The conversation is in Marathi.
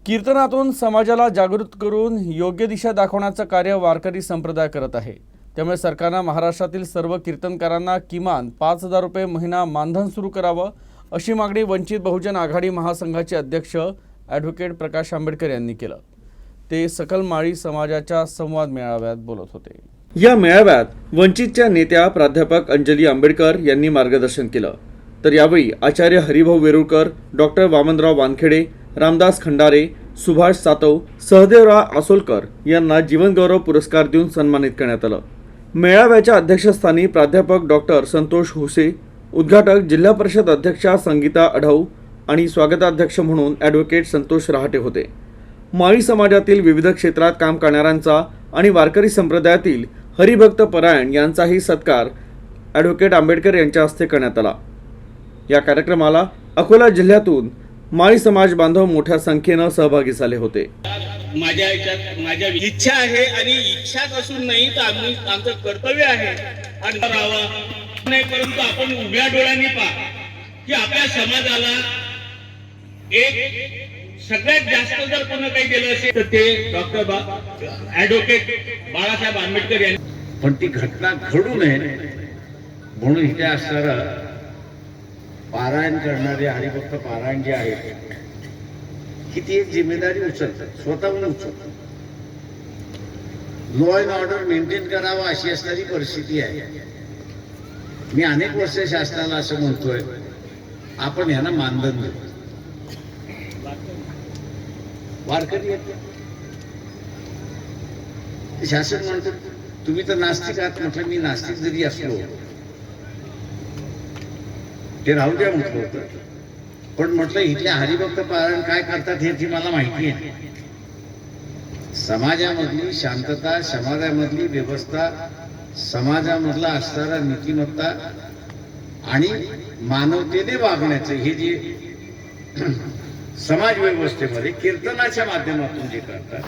कीर्तनातून समाजाला जागृत करून योग्य दिशा दाखवण्याचं कार्य वारकरी संप्रदाय करत आहे। त्यामुळे सरकारने महाराष्ट्रातील सर्व कीर्तनकारांना किमान 5,000 रुपये महिना मानधन सुरू करावं अशी मागणी वंचित बहुजन आघाडी महासंघाचे अध्यक्ष ॲडव्होकेट प्रकाश आंबेडकर यांनी केलं। ते सकल माळी समाजाच्या संवाद मेळाव्यात बोलत होते। या मेळाव्यात वंचितच्या नेत्या प्राध्यापक अंजली आंबेडकर यांनी मार्गदर्शन केलं। तर यावेळी आचार्य हरिभाऊ वेरुळकर, डॉक्टर वामनराव वानखेडे, रामदास खंडारे, सुभाष सातव, सहदेवराव आसोलकर यांना जीवनगौरव पुरस्कार देऊन सन्मानित करण्यात आलं। मेळाव्याच्या अध्यक्षस्थानी प्राध्यापक डॉक्टर संतोष हुसे, उद्घाटक जिल्हा परिषद अध्यक्षा संगीता अढाऊ आणि स्वागताध्यक्ष म्हणून ॲडव्होकेट संतोष रहाटे होते। माळी समाजातील विविध क्षेत्रात काम करणाऱ्यांचा आणि वारकरी संप्रदायातील हरिभक्त परायण यांचाही सत्कार ॲडव्होकेट आंबेडकर यांच्या हस्ते करण्यात आला। या कार्यक्रमाला अकोला जिल्ह्यातून माळी समाज बांधव मोठ्या संख्येने सहभागी झाले होते। माझ्या इच्छा आहे आणि इच्छाच असून नाही तर आमचं कर्तव्य आहे आणि नाही, परंतु आपण उभ्या डोळ्यांनी पहा की आपल्या समाजाला एक सगळ्यात जास्त जर कोणी काही केलं असेल तर ते डॉक्टर ॲडव्होकेट बाळासाहेब आंबेडकर यांनी। पण ती घटना घडू नये म्हणून इथे असणारा पारायण करणारे हरिभक्त पारायण जे आहेत की ती एक जिम्मेदारी उचलतात, स्वतःहून उचलतात। लॉ अँड ऑर्डर मेंटेन करावं अशी असणारी परिस्थिती आहे। मी अनेक वर्ष शासनाला असं म्हणतोय, आपण यांना मानधन देऊ। वारकरी शासन म्हणतो तुम्ही तर नास्तिक आहात। म्हटलं मी नास्तिक जरी असलो ते राहू द्या म्हटलं होतं, पण म्हटलं इथल्या हरिभक्त पारायण काय करतात हे मला माहिती आहे। समाजामधली शांतता, समाजामधली व्यवस्था, समाजामधला असणारा नीतिमत्ता आणि मानवतेने वागण्याचं हे जे समाज व्यवस्थेमध्ये कीर्तनाच्या माध्यमातून जे करतात